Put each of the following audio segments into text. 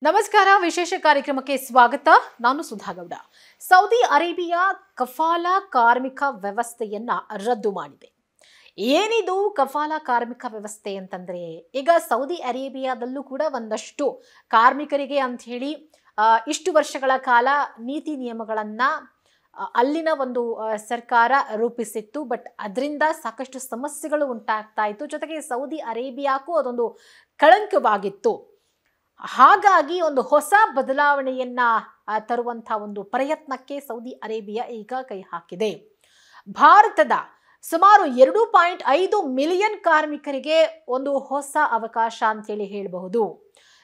ನಮಸ್ಕಾರ. ವಿಶೇಷ ಕಾರ್ಯಕ್ರಮಕ್ಕೆ ಸ್ವಾಗತ. ನಾನು ಸುಧಾಗೌಡ. ಸೌದಿ ಅರೇಬಿಯಾ ಕಫಾಲಾ ಕಾರ್ಮಿಕ ವ್ಯವಸ್ಥೆಯನ್ನ ರದ್ದು ಮಾಡಿದೆ. ಏನಿದು ಕಫಾಲಾ ಕಾರ್ಮಿಕ ವ್ಯವಸ್ಥೆ ಅಂತಂದ್ರೆ, ಈಗ ಸೌದಿ ಅರೇಬಿಯಾದಲ್ಲೂ ಕೂಡ ಒಂದಷ್ಟು ಕಾರ್ಮಿಕರಿಗೆ ಅಂತ ಹೇಳಿ ಇಷ್ಟು ವರ್ಷಗಳ ಕಾಲ ನೀತಿ ನಿಯಮಗಳನ್ನ ಅಲ್ಲಿನ ಒಂದು ಸರ್ಕಾರ ರೂಪಿಸಿತ್ತು. ಬಟ್ ಅದರಿಂದ ಸಾಕಷ್ಟು ಸಮಸ್ಯೆಗಳು ಉಂಟಾಗ್ತಾ ಇತ್ತು. ಜೊತೆಗೆ ಸೌದಿ ಅರೇಬಿಯಾಕ್ಕೂ ಅದೊಂದು ಕಳಂಕವಾಗಿತ್ತು. ಹಾಗಾಗಿ ಒಂದು ಹೊಸ ಬದಲಾವಣೆಯನ್ನ ತರುವಂತಹ ಒಂದು ಪ್ರಯತ್ನಕ್ಕೆ ಸೌದಿ ಅರೇಬಿಯಾ ಈಗ ಕೈ ಹಾಕಿದೆ. ಭಾರತದ ಸುಮಾರು 2.5 ಮಿಲಿಯನ್ ಕಾರ್ಮಿಕರಿಗೆ ಒಂದು ಹೊಸ ಅವಕಾಶ ಅಂತೇಳಿ ಹೇಳಬಹುದು.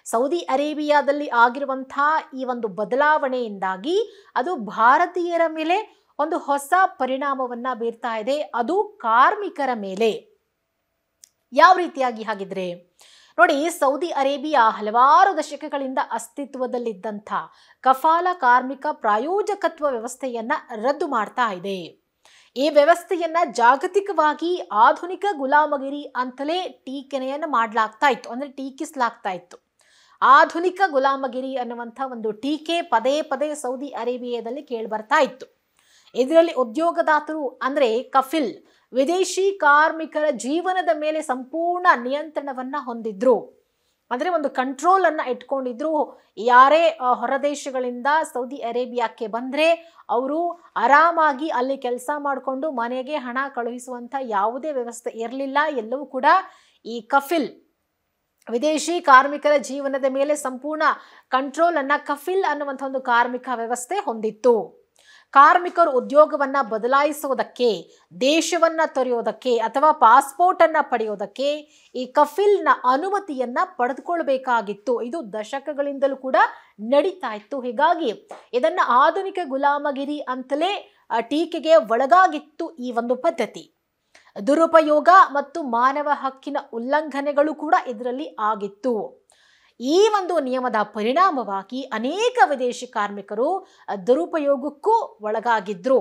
ಸೌದಿ ಅರೇಬಿಯಾದಲ್ಲಿ ಆಗಿರುವಂತಹ ಈ ಒಂದು ಬದಲಾವಣೆಯಿಂದಾಗಿ ಅದು ಭಾರತೀಯರ ಮೇಲೆ ಒಂದು ಹೊಸ ಪರಿಣಾಮವನ್ನ ಬೀರ್ತಾ ಇದೆ, ಅದು ಕಾರ್ಮಿಕರ ಮೇಲೆ. ಯಾವ ರೀತಿಯಾಗಿ ಹಾಗಿದ್ರೆ ನೋಡಿ, ಸೌದಿ ಅರೇಬಿಯಾ ಹಲವಾರು ದಶಕಗಳಿಂದ ಅಸ್ತಿತ್ವದಲ್ಲಿದ್ದಂಥ ಕಫಾಲಾ ಕಾರ್ಮಿಕ ಪ್ರಾಯೋಜಕತ್ವ ವ್ಯವಸ್ಥೆಯನ್ನ ರದ್ದು ಮಾಡ್ತಾ ಇದೆ. ಈ ವ್ಯವಸ್ಥೆಯನ್ನ ಜಾಗತಿಕವಾಗಿ ಆಧುನಿಕ ಗುಲಾಮಗಿರಿ ಅಂತಲೇ ಟೀಕೆನೆಯನ್ನು ಮಾಡಲಾಗ್ತಾ ಇತ್ತು, ಅಂದ್ರೆ ಟೀಕಿಸಲಾಗ್ತಾ ಇತ್ತು. ಆಧುನಿಕ ಗುಲಾಮಗಿರಿ ಅನ್ನುವಂಥ ಒಂದು ಟೀಕೆ ಪದೇ ಪದೇ ಸೌದಿ ಅರೇಬಿಯಾದಲ್ಲಿ ಕೇಳಿ ಬರ್ತಾ ಇತ್ತು. ಇದರಲ್ಲಿ ಉದ್ಯೋಗದಾತರು ಅಂದ್ರೆ ಕಫಿಲ್ ವಿದೇಶಿ ಕಾರ್ಮಿಕರ ಜೀವನದ ಮೇಲೆ ಸಂಪೂರ್ಣ ನಿಯಂತ್ರಣವನ್ನ ಹೊಂದಿದ್ರು, ಅಂದ್ರೆ ಒಂದು ಕಂಟ್ರೋಲ್ ಅನ್ನ ಇಟ್ಕೊಂಡಿದ್ರು. ಯಾರೇ ಹೊರದೇಶಗಳಿಂದ ಸೌದಿ ಅರೇಬಿಯಾಕ್ಕೆ ಬಂದ್ರೆ ಅವರು ಆರಾಮಾಗಿ ಅಲ್ಲಿ ಕೆಲಸ ಮಾಡಿಕೊಂಡು ಮನೆಗೆ ಹಣ ಕಳುಹಿಸುವಂತ ಯಾವುದೇ ವ್ಯವಸ್ಥೆ ಇರಲಿಲ್ಲ. ಎಲ್ಲವೂ ಕೂಡ ಈ ಕಫಿಲ್ ವಿದೇಶಿ ಕಾರ್ಮಿಕರ ಜೀವನದ ಮೇಲೆ ಸಂಪೂರ್ಣ ಕಂಟ್ರೋಲ್ ಅನ್ನ ಕಫಿಲ್ ಅನ್ನುವಂಥ ಒಂದು ಕಾರ್ಮಿಕ ವ್ಯವಸ್ಥೆ ಹೊಂದಿತ್ತು. ಕಾರ್ಮಿಕರು ಉದ್ಯೋಗವನ್ನ ಬದಲಾಯಿಸುವುದಕ್ಕೆ, ದೇಶವನ್ನ ತೊರೆಯೋದಕ್ಕೆ ಅಥವಾ ಪಾಸ್ಪೋರ್ಟ್ ಅನ್ನ ಪಡೆಯೋದಕ್ಕೆ ಈ ಕಫಿಲ್ನ ಅನುಮತಿಯನ್ನ ಪಡೆದುಕೊಳ್ಬೇಕಾಗಿತ್ತು. ಇದು ದಶಕಗಳಿಂದಲೂ ಕೂಡ ನಡೀತಾ ಇತ್ತು. ಹೀಗಾಗಿ ಇದನ್ನ ಆಧುನಿಕ ಗುಲಾಮಗಿರಿ ಅಂತಲೇ ಟೀಕೆಗೆ ಒಳಗಾಗಿತ್ತು ಈ ಒಂದು ಪದ್ಧತಿ. ದುರುಪಯೋಗ ಮತ್ತು ಮಾನವ ಹಕ್ಕಿನ ಉಲ್ಲಂಘನೆಗಳು ಕೂಡ ಇದರಲ್ಲಿ ಆಗಿತ್ತು. ಈ ಒಂದು ನಿಯಮದ ಪರಿಣಾಮವಾಗಿ ಅನೇಕ ವಿದೇಶಿ ಕಾರ್ಮಿಕರು ದುರುಪಯೋಗಕ್ಕೂ ಒಳಗಾಗಿದ್ರು.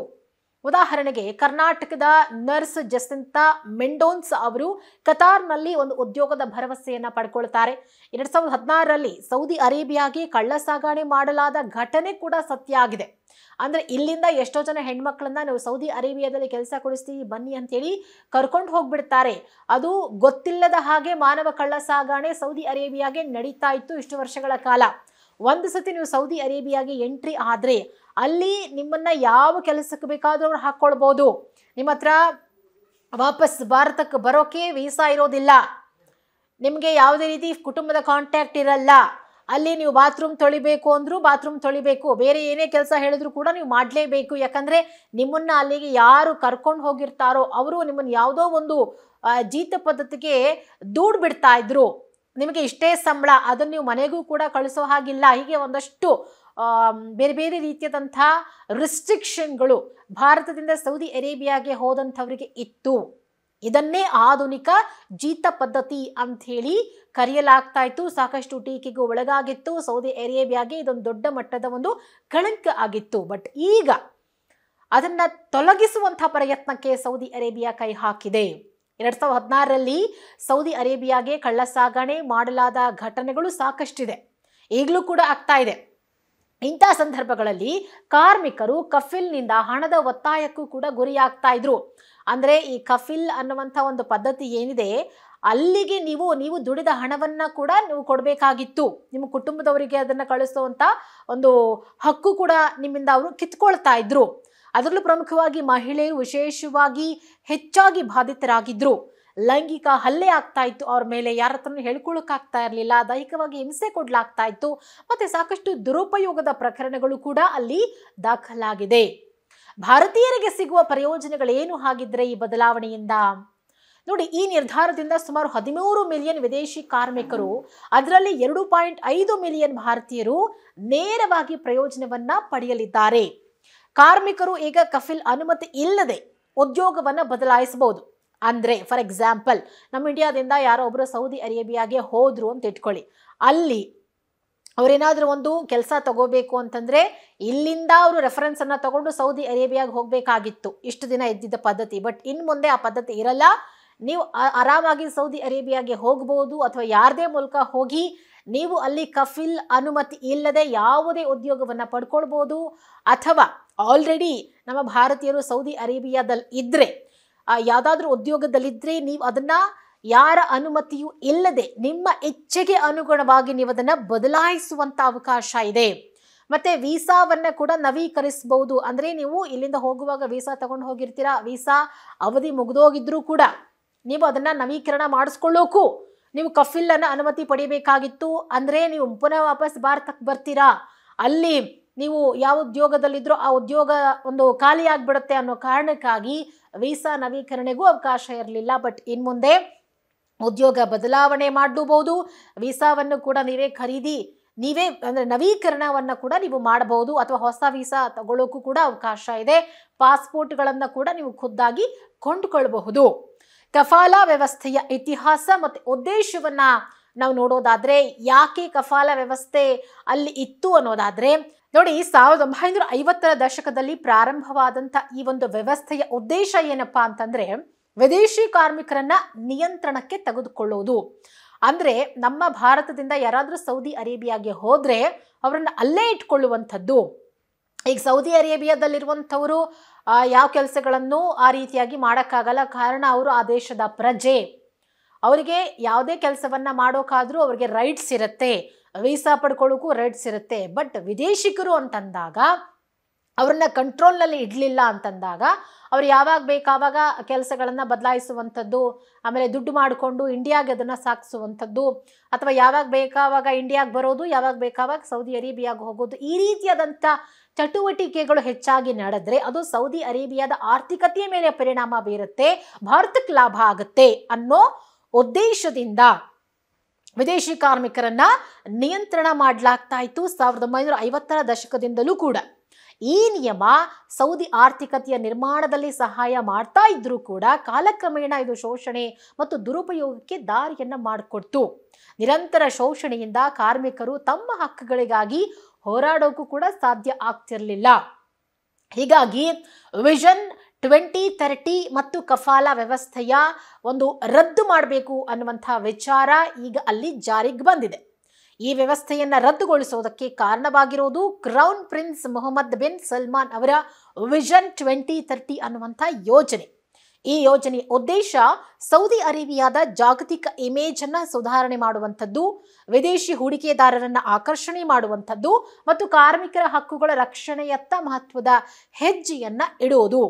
ಉದಾಹರಣೆಗೆ ಕರ್ನಾಟಕದ ನರ್ಸ್ ಜಸಿಂತಾ ಮೆಂಡೋನ್ಸ್ ಅವರು ಕತಾರ್ನಲ್ಲಿ ಒಂದು ಉದ್ಯೋಗದ ಭರವಸೆಯನ್ನ ಪಡ್ಕೊಳ್ತಾರೆ. 2016ರಲ್ಲಿ ಸೌದಿ ಅರೇಬಿಯಾಗೆ ಕಳ್ಳ ಸಾಗಣೆ ಮಾಡಲಾದ ಘಟನೆ ಕೂಡ ಸತ್ಯ ಆಗಿದೆ. ಅಂದ್ರೆ ಇಲ್ಲಿಂದ ಎಷ್ಟೋ ಜನ ಹೆಣ್ಮಕ್ಳನ್ನ ನಾವು ಸೌದಿ ಅರೇಬಿಯಾದಲ್ಲಿ ಕೆಲಸ ಕೊಡಿಸ್ತೀವಿ ಬನ್ನಿ ಅಂತೇಳಿ ಕರ್ಕೊಂಡು ಹೋಗ್ಬಿಡ್ತಾರೆ. ಅದು ಗೊತ್ತಿಲ್ಲದ ಹಾಗೆ ಮಾನವ ಕಳ್ಳ ಸಾಗಣೆ ಸೌದಿ ಅರೇಬಿಯಾಗೆ ನಡೀತಾ ಇತ್ತು ಇಷ್ಟು ವರ್ಷಗಳ ಕಾಲ. ಒಂದು ಸತಿ ನೀವು ಸೌದಿ ಅರೇಬಿಯಾಗೆ ಎಂಟ್ರಿ ಆದ್ರೆ ಅಲ್ಲಿ ನಿಮ್ಮನ್ನ ಯಾವ ಕೆಲಸಕ್ಕೆ ಬೇಕಾದ್ರೂ ಅವ್ರು ಹಾಕೊಳ್ಬಹುದು. ನಿಮ್ಮ ಹತ್ರ ವಾಪಸ್ ಭಾರತಕ್ಕೆ ಬರೋಕೆ ವೀಸಾ ಇರೋದಿಲ್ಲ, ನಿಮ್ಗೆ ಯಾವುದೇ ರೀತಿ ಕುಟುಂಬದ ಕಾಂಟ್ಯಾಕ್ಟ್ ಇರಲ್ಲ. ಅಲ್ಲಿ ನೀವು ಬಾತ್ರೂಮ್ ತೊಳಿಬೇಕು ಅಂದ್ರೂ ಬಾತ್ರೂಮ್ ತೊಳಿಬೇಕು, ಬೇರೆ ಏನೇ ಕೆಲಸ ಹೇಳಿದ್ರು ಕೂಡ ನೀವು ಮಾಡಲೇಬೇಕು. ಯಾಕಂದ್ರೆ ನಿಮ್ಮನ್ನ ಅಲ್ಲಿಗೆ ಯಾರು ಕರ್ಕೊಂಡು ಹೋಗಿರ್ತಾರೋ ಅವರು ನಿಮ್ಮನ್ನ ಯಾವುದೋ ಒಂದು ಜೀತ ಪದ್ಧತಿಗೆ ದೂಡ್ ಬಿಡ್ತಾ ಇದ್ರು. ನಿಮಗೆ ಇಷ್ಟೇ ಸಂಬಳ, ಅದನ್ನು ನೀವು ಮನೆಗೂ ಕೂಡ ಕಳಿಸೋ ಹಾಗಿಲ್ಲ. ಹೀಗೆ ಒಂದಷ್ಟು ಬೇರೆ ಬೇರೆ ರೀತಿಯಾದಂತಹ ರಿಸ್ಟ್ರಿಕ್ಷನ್ಗಳು ಭಾರತದಿಂದ ಸೌದಿ ಅರೇಬಿಯಾಗೆ ಹೋದಂಥವರಿಗೆ ಇತ್ತು. ಇದನ್ನೇ ಆಧುನಿಕ ಜೀತ ಪದ್ಧತಿ ಅಂತ ಹೇಳಿ ಕರೆಯಲಾಗ್ತಾ ಇತ್ತು. ಸಾಕಷ್ಟು ಟೀಕೆಗೂ ಒಳಗಾಗಿತ್ತು. ಸೌದಿ ಅರೇಬಿಯಾಗೆ ಇದೊಂದು ದೊಡ್ಡ ಮಟ್ಟದ ಒಂದು ಕಳಂಕ ಆಗಿತ್ತು. ಬಟ್ ಈಗ ಅದನ್ನ ತೊಲಗಿಸುವಂತಹ ಪ್ರಯತ್ನಕ್ಕೆ ಸೌದಿ ಅರೇಬಿಯಾ ಕೈ ಹಾಕಿದೆ. 2016ರಲ್ಲಿ ಸೌದಿ ಅರೇಬಿಯಾಗೆ ಕಳ್ಳ ಸಾಗಣೆ ಮಾಡಲಾದ ಘಟನೆಗಳು ಸಾಕಷ್ಟಿದೆ, ಈಗಲೂ ಕೂಡ ಆಗ್ತಾ ಇದೆ. ಇಂಥ ಸಂದರ್ಭಗಳಲ್ಲಿ ಕಾರ್ಮಿಕರು ಕಫಿಲ್ನಿಂದ ಹಣದ ಒತ್ತಾಯಕ್ಕೂ ಕೂಡ ಗುರಿಯಾಗ್ತಾ ಇದ್ರು. ಅಂದ್ರೆ ಈ ಕಫಿಲ್ ಅನ್ನುವಂಥ ಒಂದು ಪದ್ಧತಿ ಏನಿದೆ, ಅಲ್ಲಿಗೆ ನೀವು ದುಡಿದ ಹಣವನ್ನ ಕೂಡ ನೀವು ಕೊಡಬೇಕಾಗಿತ್ತು. ನಿಮ್ಮ ಕುಟುಂಬದವರಿಗೆ ಅದನ್ನ ಕಳಿಸುವಂತ ಒಂದು ಹಕ್ಕು ಕೂಡ ನಿಮ್ಮಿಂದ ಅವರು ಕಿತ್ಕೊಳ್ತಾ ಇದ್ರು. ಅದರಲ್ಲೂ ಪ್ರಮುಖವಾಗಿ ಮಹಿಳೆಯರು ವಿಶೇಷವಾಗಿ ಹೆಚ್ಚಾಗಿ ಬಾಧಿತರಾಗಿದ್ರು. ಲೈಂಗಿಕ ಹಲ್ಲೆ ಆಗ್ತಾ ಇತ್ತು ಅವ್ರ ಮೇಲೆ, ಯಾರ ಹತ್ರನೂ ಹೇಳ್ಕೊಳಕ್ಕಾಗ್ತಾ ಇರಲಿಲ್ಲ, ದೈಹಿಕವಾಗಿ ಹಿಂಸೆ ಕೊಡ್ಲಾಗ್ತಾ ಇತ್ತು. ಮತ್ತೆ ಸಾಕಷ್ಟು ದುರುಪಯೋಗದ ಪ್ರಕರಣಗಳು ಕೂಡ ಅಲ್ಲಿ ದಾಖಲಾಗಿದೆ. ಭಾರತೀಯರಿಗೆ ಸಿಗುವ ಪ್ರಯೋಜನಗಳೇನು ಹಾಗಿದ್ರೆ ಈ ಬದಲಾವಣೆಯಿಂದ? ನೋಡಿ, ಈ ನಿರ್ಧಾರದಿಂದ ಸುಮಾರು 13 ಮಿಲಿಯನ್ ವಿದೇಶಿ ಕಾರ್ಮಿಕರು, ಅದರಲ್ಲಿ 2.5 ಮಿಲಿಯನ್ ಭಾರತೀಯರು ನೇರವಾಗಿ ಪ್ರಯೋಜನವನ್ನ ಪಡೆಯಲಿದ್ದಾರೆ. ಕಾರ್ಮಿಕರು ಈಗ ಕಫಿಲ್ ಅನುಮತಿ ಇಲ್ಲದೆ ಉದ್ಯೋಗವನ್ನ ಬದಲಾಯಿಸಬಹುದು. ಅಂದ್ರೆ ಫಾರ್ ಎಕ್ಸಾಂಪಲ್, ನಮ್ಮ ಇಂಡಿಯಾದಿಂದ ಯಾರೋ ಒಬ್ರು ಸೌದಿ ಅರೇಬಿಯಾಗೆ ಹೋದ್ರು ಅಂತ ಇಟ್ಕೊಳ್ಳಿ. ಅಲ್ಲಿ ಅವ್ರೇನಾದ್ರೂ ಒಂದು ಕೆಲಸ ತಗೋಬೇಕು ಅಂತಂದ್ರೆ ಇಲ್ಲಿಂದ ಅವರು ರೆಫರೆನ್ಸ್ ಅನ್ನ ತಗೊಂಡು ಸೌದಿ ಅರೇಬಿಯಾಗೆ ಹೋಗ್ಬೇಕಾಗಿತ್ತು. ಇಷ್ಟು ದಿನ ಇದ್ದಿದ್ದ ಪದ್ಧತಿ. ಬಟ್ ಇನ್ ಮುಂದೆ ಆ ಪದ್ಧತಿ ಇರಲ್ಲ. ನೀವು ಆರಾಮಾಗಿ ಸೌದಿ ಅರೇಬಿಯಾಗೆ ಹೋಗಬಹುದು, ಅಥವಾ ಯಾರದೇ ಮೂಲಕ ಹೋಗಿ ನೀವು ಅಲ್ಲಿ ಕಫಿಲ್ ಅನುಮತಿ ಇಲ್ಲದೆ ಯಾವುದೇ ಉದ್ಯೋಗವನ್ನು ಪಡ್ಕೊಳ್ಬೋದು. ಅಥವಾ ಆಲ್ರೆಡಿ ನಮ್ಮ ಭಾರತೀಯರು ಸೌದಿ ಅರೇಬಿಯಾದಲ್ಲಿ ಇದ್ದರೆ, ಯಾವುದಾದ್ರೂ ಉದ್ಯೋಗದಲ್ಲಿದ್ದರೆ ನೀವು ಅದನ್ನು ಯಾರ ಅನುಮತಿಯೂ ಇಲ್ಲದೆ ನಿಮ್ಮ ಇಚ್ಛೆಗೆ ಅನುಗುಣವಾಗಿ ನೀವು ಅದನ್ನು ಬದಲಾಯಿಸುವಂಥ ಅವಕಾಶ ಇದೆ. ಮತ್ತು ವೀಸಾವನ್ನು ಕೂಡ ನವೀಕರಿಸಬಹುದು. ಅಂದರೆ ನೀವು ಇಲ್ಲಿಂದ ಹೋಗುವಾಗ ವೀಸಾ ತಗೊಂಡು ಹೋಗಿರ್ತೀರಾ, ವೀಸಾ ಅವಧಿ ಮುಗಿದೋಗಿದ್ರೂ ಕೂಡ ನೀವು ಅದನ್ನು ನವೀಕರಣ ಮಾಡಿಸ್ಕೊಳ್ಳೋಕ್ಕೂ ನೀವು ಕಫಿಲನ್ನು ಅನುಮತಿ ಪಡಿಬೇಕಾಗಿತ್ತು. ಅಂದರೆ ನೀವು ಪುನಃ ವಾಪಸ್ ಭಾರತಕ್ಕೆ ಬರ್ತೀರಾ, ಅಲ್ಲಿ ನೀವು ಯಾವ ಉದ್ಯೋಗದಲ್ಲಿದ್ದರೂ ಆ ಉದ್ಯೋಗ ಒಂದು ಖಾಲಿ ಆಗಿಬಿಡುತ್ತೆ ಅನ್ನೋ ಕಾರಣಕ್ಕಾಗಿ ವೀಸಾ ನವೀಕರಣೆಗೂ ಅವಕಾಶ ಇರಲಿಲ್ಲ. ಬಟ್ ಇನ್ನು ಮುಂದೆ ಉದ್ಯೋಗ ಬದಲಾವಣೆ ಮಾಡಬಹುದು, ವೀಸಾವನ್ನು ಕೂಡ ನೀವೇ ಅಂದರೆ ನವೀಕರಣವನ್ನು ಕೂಡ ನೀವು ಮಾಡಬಹುದು, ಅಥವಾ ಹೊಸ ವೀಸಾ ತಗೊಳ್ಳೋಕ್ಕೂ ಕೂಡ ಅವಕಾಶ ಇದೆ. ಪಾಸ್ಪೋರ್ಟ್ಗಳನ್ನು ಕೂಡ ನೀವು ಖುದ್ದಾಗಿ ಕೊಂಡುಕೊಳ್ಳಬಹುದು. ಕಫಾಲ ವ್ಯವಸ್ಥೆಯ ಇತಿಹಾಸ ಮತ್ತು ಉದ್ದೇಶವನ್ನು ನಾವು ನೋಡೋದಾದ್ರೆ, ಯಾಕೆ ಕಫಾಲ ವ್ಯವಸ್ಥೆ ಅಲ್ಲಿ ಇತ್ತು ಅನ್ನೋದಾದ್ರೆ, ನೋಡಿ 1950ರ ದಶಕದಲ್ಲಿ ಪ್ರಾರಂಭವಾದಂಥ ಈ ಒಂದು ವ್ಯವಸ್ಥೆಯ ಉದ್ದೇಶ ಏನಪ್ಪಾ ಅಂತಂದ್ರೆ, ವಿದೇಶಿ ಕಾರ್ಮಿಕರನ್ನ ನಿಯಂತ್ರಣಕ್ಕೆ ತೆಗೆದುಕೊಳ್ಳುವುದು. ಅಂದ್ರೆ ನಮ್ಮ ಭಾರತದಿಂದ ಯಾರಾದರೂ ಸೌದಿ ಅರೇಬಿಯಾಗೆ ಹೋದ್ರೆ ಅವರನ್ನ ಅಲ್ಲೇ ಇಟ್ಕೊಳ್ಳುವಂಥದ್ದು. ಈಗ ಸೌದಿ ಅರೇಬಿಯಾದಲ್ಲಿರುವಂಥವರು ಯಾವ ಕೆಲಸಗಳನ್ನು ಆ ರೀತಿಯಾಗಿ ಮಾಡೋಕ್ಕಾಗಲ್ಲ, ಕಾರಣ ಅವರು ಆ ದೇಶದ ಪ್ರಜೆ. ಅವರಿಗೆ ಯಾವುದೇ ಕೆಲಸವನ್ನ ಮಾಡೋಕ್ಕಾದ್ರೂ ಅವ್ರಿಗೆ ರೈಟ್ಸ್ ಇರುತ್ತೆ, ವೀಸಾ ಪಡ್ಕೊಳ್ಳೋಕ್ಕೂ ರೈಟ್ಸ್ ಇರುತ್ತೆ. ಬಟ್ ವಿದೇಶಿಗರು ಅಂತಂದಾಗ ಅವ್ರನ್ನ ಕಂಟ್ರೋಲ್ನಲ್ಲಿ ಇಡಲಿಲ್ಲ ಅಂತಂದಾಗ ಅವ್ರು ಯಾವಾಗ ಬೇಕಾವಾಗ ಕೆಲಸಗಳನ್ನು ಬದಲಾಯಿಸುವಂಥದ್ದು, ಆಮೇಲೆ ದುಡ್ಡು ಮಾಡಿಕೊಂಡು ಇಂಡಿಯಾಗೆ ಅದನ್ನು ಸಾಗಿಸುವಂಥದ್ದು, ಅಥವಾ ಯಾವಾಗ ಬೇಕಾವಾಗ ಇಂಡಿಯಾಗೆ ಬರೋದು, ಯಾವಾಗ ಬೇಕಾವಾಗ ಸೌದಿ ಅರೇಬಿಯಾಗೆ ಹೋಗೋದು, ಈ ರೀತಿಯಾದಂಥ ಚಟುವಟಿಕೆಗಳು ಹೆಚ್ಚಾಗಿ ನಡೆದ್ರೆ ಅದು ಸೌದಿ ಅರೇಬಿಯಾದ ಆರ್ಥಿಕತೆಯ ಮೇಲೆ ಪರಿಣಾಮ ಬೀರುತ್ತೆ, ಭಾರತಕ್ಕೆ ಲಾಭ ಆಗುತ್ತೆ ಅನ್ನೋ ಉದ್ದೇಶದಿಂದ ವಿದೇಶಿ ಕಾರ್ಮಿಕರನ್ನ ನಿಯಂತ್ರಣ ಮಾಡಲಾಗ್ತಾ ಇತ್ತು 1950ರ ದಶಕದಿಂದಲೂ ಕೂಡ. ಈ ನಿಯಮ ಸೌದಿ ಆರ್ಥಿಕತೆಯ ನಿರ್ಮಾಣದಲ್ಲಿ ಸಹಾಯ ಮಾಡ್ತಾ ಇದ್ರೂ ಕೂಡ ಕಾಲಕ್ರಮೇಣ ಇದು ಶೋಷಣೆ ಮತ್ತು ದುರುಪಯೋಗಕ್ಕೆ ದಾರಿಯನ್ನ ಮಾಡಿಕೊಡ್ತು. ನಿರಂತರ ಶೋಷಣೆಯಿಂದ ಕಾರ್ಮಿಕರು ತಮ್ಮ ಹಕ್ಕುಗಳಿಗಾಗಿ ಹೋರಾಡೋಕ್ಕೂ ಕೂಡ ಸಾಧ್ಯ ಆಗ್ತಿರಲಿಲ್ಲ. ಹೀಗಾಗಿ ವಿಷನ್ 2030 ಮತ್ತು ಕಫಾಲ ವ್ಯವಸ್ಥೆಯ ಒಂದು ರದ್ದು ಮಾಡಬೇಕು ಅನ್ನುವಂಥ ವಿಚಾರ ಈಗ ಅಲ್ಲಿ ಜಾರಿಗೆ ಬಂದಿದೆ. ಈ ವ್ಯವಸ್ಥೆಯನ್ನು ರದ್ದುಗೊಳಿಸೋದಕ್ಕೆ ಕಾರಣವಾಗಿರೋದು crown prince Mohammed bin Salman ಅವರ ವಿಷನ್ 2030 ಅನ್ನುವಂಥ ಯೋಜನೆ. ಈ ಯೋಜನೆಯ ಉದ್ದೇಶ ಸೌದಿ ಅರೇಬಿಯಾದ ಜಾಗತಿಕ ಇಮೇಜ್ ಅನ್ನ ಸುಧಾರಣೆ ಮಾಡುವಂಥದ್ದು, ವಿದೇಶಿ ಹೂಡಿಕೆದಾರರನ್ನ ಆಕರ್ಷಣೆ ಮಾಡುವಂಥದ್ದು ಮತ್ತು ಕಾರ್ಮಿಕರ ಹಕ್ಕುಗಳ ರಕ್ಷಣೆಯತ್ತ ಮಹತ್ವದ ಹೆಜ್ಜೆಯನ್ನ ಇಡುವುದು.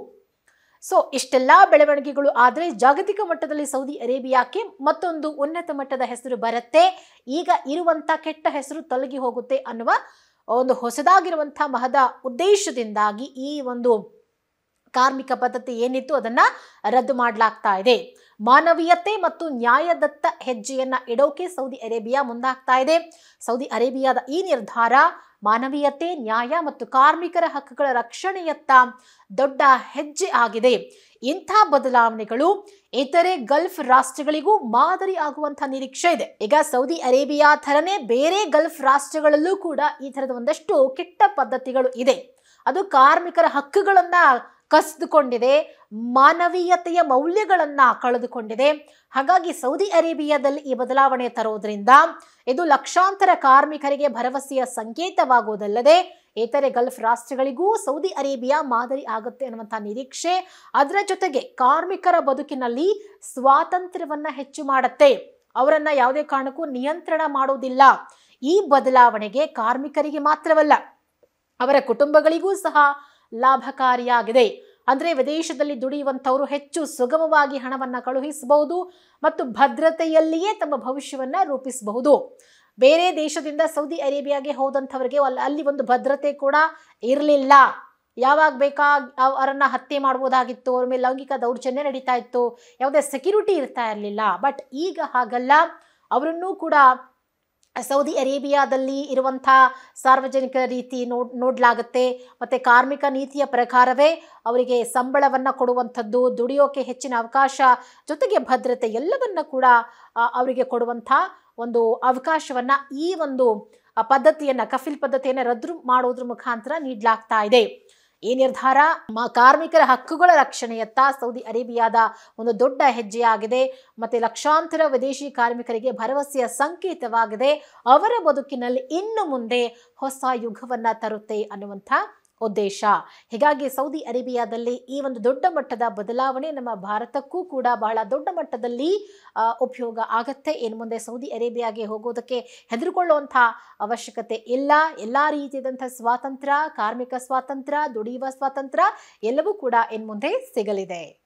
ಸೊ ಇಷ್ಟೆಲ್ಲ ಬೆಳವಣಿಗೆಗಳು ಆದರೆ ಜಾಗತಿಕ ಮಟ್ಟದಲ್ಲಿ ಸೌದಿ ಅರೇಬಿಯಾಕ್ಕೆ ಮತ್ತೊಂದು ಉನ್ನತ ಮಟ್ಟದ ಹೆಸರು ಬರುತ್ತೆ, ಈಗ ಇರುವಂಥ ಕೆಟ್ಟ ಹೆಸರು ತೊಲಗಿ ಹೋಗುತ್ತೆ ಅನ್ನುವ ಒಂದು ಹೊಸದಾಗಿರುವಂಥ ಮಹದ ಉದ್ದೇಶದಿಂದಾಗಿ ಈ ಒಂದು ಕಾರ್ಮಿಕ ಪದ್ಧತಿ ಏನಿತ್ತು ಅದನ್ನ ರದ್ದು ಮಾಡಲಾಗ್ತಾ ಇದೆ. ಮಾನವೀಯತೆ ಮತ್ತು ನ್ಯಾಯದತ್ತ ಹೆಜ್ಜೆಯನ್ನ ಇಡೋಕೆ ಸೌದಿ ಅರೇಬಿಯಾ ಮುಂದಾಗ್ತಾ ಇದೆ. ಸೌದಿ ಅರೇಬಿಯಾದ ಈ ನಿರ್ಧಾರ ಮಾನವೀಯತೆ, ನ್ಯಾಯ ಮತ್ತು ಕಾರ್ಮಿಕರ ಹಕ್ಕುಗಳ ರಕ್ಷಣೆಯತ್ತ ದೊಡ್ಡ ಹೆಜ್ಜೆ ಆಗಿದೆ. ಇಂಥ ಬದಲಾವಣೆಗಳು ಇತರೆ ಗಲ್ಫ್ ರಾಷ್ಟ್ರಗಳಿಗೂ ಮಾದರಿ ಆಗುವಂತಹ ನಿರೀಕ್ಷೆ ಇದೆ. ಈಗ ಸೌದಿ ಅರೇಬಿಯಾ ಥರನೇ ಬೇರೆ ಗಲ್ಫ್ ರಾಷ್ಟ್ರಗಳಲ್ಲೂ ಕೂಡ ಈ ಥರದ ಒಂದಷ್ಟು ಕೆಟ್ಟ ಪದ್ಧತಿಗಳು ಇದೆ. ಅದು ಕಾರ್ಮಿಕರ ಹಕ್ಕುಗಳನ್ನ ಕಸಿದುಕೊಂಡಿದೆ, ಮಾನವೀಯತೆಯ ಮೌಲ್ಯಗಳನ್ನ ಕಳೆದುಕೊಂಡಿದೆ. ಹಾಗಾಗಿ ಸೌದಿ ಅರೇಬಿಯಾದಲ್ಲಿ ಈ ಬದಲಾವಣೆ ತರೋದ್ರಿಂದ ಇದು ಲಕ್ಷಾಂತರ ಕಾರ್ಮಿಕರಿಗೆ ಭರವಸೆಯ ಸಂಕೇತವಾಗುವುದಲ್ಲದೆ ಇತರೆ ಗಲ್ಫ್ ರಾಷ್ಟ್ರಗಳಿಗೂ ಸೌದಿ ಅರೇಬಿಯಾ ಮಾದರಿ ಆಗುತ್ತೆ ಅನ್ನುವಂಥ ನಿರೀಕ್ಷೆ. ಅದರ ಜೊತೆಗೆ ಕಾರ್ಮಿಕರ ಬದುಕಿನಲ್ಲಿ ಸ್ವಾತಂತ್ರ್ಯವನ್ನ ಹೆಚ್ಚು ಮಾಡುತ್ತೆ, ಅವರನ್ನ ಯಾವುದೇ ಕಾರಣಕ್ಕೂ ನಿಯಂತ್ರಣ ಮಾಡೋದಿಲ್ಲ. ಈ ಬದಲಾವಣೆಗೆ ಕಾರ್ಮಿಕರಿಗೆ ಮಾತ್ರವಲ್ಲ ಅವರ ಕುಟುಂಬಗಳಿಗೂ ಸಹ ಲಾಭಕಾರಿಯಾಗಿದೆ. ಅಂದ್ರೆ ವಿದೇಶದಲ್ಲಿ ದುಡಿಯುವಂಥವರು ಹೆಚ್ಚು ಸುಗಮವಾಗಿ ಹಣವನ್ನ ಕಳುಹಿಸಬಹುದು ಮತ್ತು ಭದ್ರತೆಯಲ್ಲಿಯೇ ತಮ್ಮ ಭವಿಷ್ಯವನ್ನ ರೂಪಿಸಬಹುದು. ಬೇರೆ ದೇಶದಿಂದ ಸೌದಿ ಅರೇಬಿಯಾಗೆ ಹೋದಂಥವರಿಗೆ ಅಲ್ಲಿ ಒಂದು ಭದ್ರತೆ ಕೂಡ ಇರಲಿಲ್ಲ. ಯಾವಾಗ ಬೇಕಾಗಿ ಅವರನ್ನ ಹತ್ಯೆ ಮಾಡ್ಬೋದಾಗಿತ್ತು, ಅವ್ರ ಮೇಲೆ ಲೈಂಗಿಕ ದೌರ್ಜನ್ಯ ನಡೀತಾ ಇತ್ತು, ಯಾವುದೇ ಸೆಕ್ಯೂರಿಟಿ ಇರ್ತಾ ಇರಲಿಲ್ಲ. ಬಟ್ ಈಗ ಹಾಗಲ್ಲ, ಅವರನ್ನೂ ಕೂಡ ಸೌದಿ ಅರೇಬಿಯಾದಲ್ಲಿ ಇರುವಂಥ ಸಾರ್ವಜನಿಕ ರೀತಿ ನೋಡಲಾಗುತ್ತೆ. ಮತ್ತು ಕಾರ್ಮಿಕ ನೀತಿಯ ಪ್ರಕಾರವೇ ಅವರಿಗೆ ಸಂಬಳವನ್ನು ಕೊಡುವಂಥದ್ದು, ದುಡಿಯೋಕೆ ಹೆಚ್ಚಿನ ಅವಕಾಶ, ಜೊತೆಗೆ ಭದ್ರತೆ ಎಲ್ಲವನ್ನ ಕೂಡ ಅವರಿಗೆ ಕೊಡುವಂಥ ಒಂದು ಅವಕಾಶವನ್ನು ಈ ಒಂದು ಪದ್ಧತಿಯನ್ನು, ಕಫಿಲ್ ಪದ್ಧತಿಯನ್ನು ರದ್ದು ಮಾಡೋದ್ರ ಮುಖಾಂತರ ನೀಡಲಾಗ್ತಾ ಇದೆ. ಈ ನಿರ್ಧಾರ ಕಾರ್ಮಿಕರ ಹಕ್ಕುಗಳ ರಕ್ಷಣೆಯತ್ತ ಸೌದಿ ಅರೇಬಿಯಾದ ಒಂದು ದೊಡ್ಡ ಹೆಜ್ಜೆಯಾಗಿದೆ. ಮತ್ತೆ ಲಕ್ಷಾಂತರ ವಿದೇಶಿ ಕಾರ್ಮಿಕರಿಗೆ ಭರವಸೆಯ ಸಂಕೇತವಾಗಿದೆ. ಅವರ ಬದುಕಿನಲ್ಲಿ ಇನ್ನು ಮುಂದೆ ಹೊಸ ಯುಗವನ್ನ ತರುತ್ತೆ ಅನ್ನುವಂಥ ಉದ್ದೇಶ. ಹೀಗಾಗಿ ಸೌದಿ ಅರೇಬಿಯಾದಲ್ಲಿ ಈ ಒಂದು ದೊಡ್ಡ ಮಟ್ಟದ ಬದಲಾವಣೆ ನಮ್ಮ ಭಾರತಕ್ಕೂ ಕೂಡ ಬಹಳ ದೊಡ್ಡ ಮಟ್ಟದಲ್ಲಿ ಉಪಯೋಗ ಆಗತ್ತೆ. ಇನ್ನು ಮುಂದೆ ಸೌದಿ ಅರೇಬಿಯಾಗೆ ಹೋಗೋದಕ್ಕೆ ಹೆದರಿಕೊಳ್ಳುವಂಥ ಅವಶ್ಯಕತೆ ಇಲ್ಲ. ಎಲ್ಲಾ ರೀತಿಯಾದಂಥ ಸ್ವಾತಂತ್ರ್ಯ, ಕಾರ್ಮಿಕ ಸ್ವಾತಂತ್ರ್ಯ, ದುಡಿಯುವ ಸ್ವಾತಂತ್ರ್ಯ ಎಲ್ಲವೂ ಕೂಡ ಇನ್ನು ಮುಂದೆ ಸಿಗಲಿದೆ.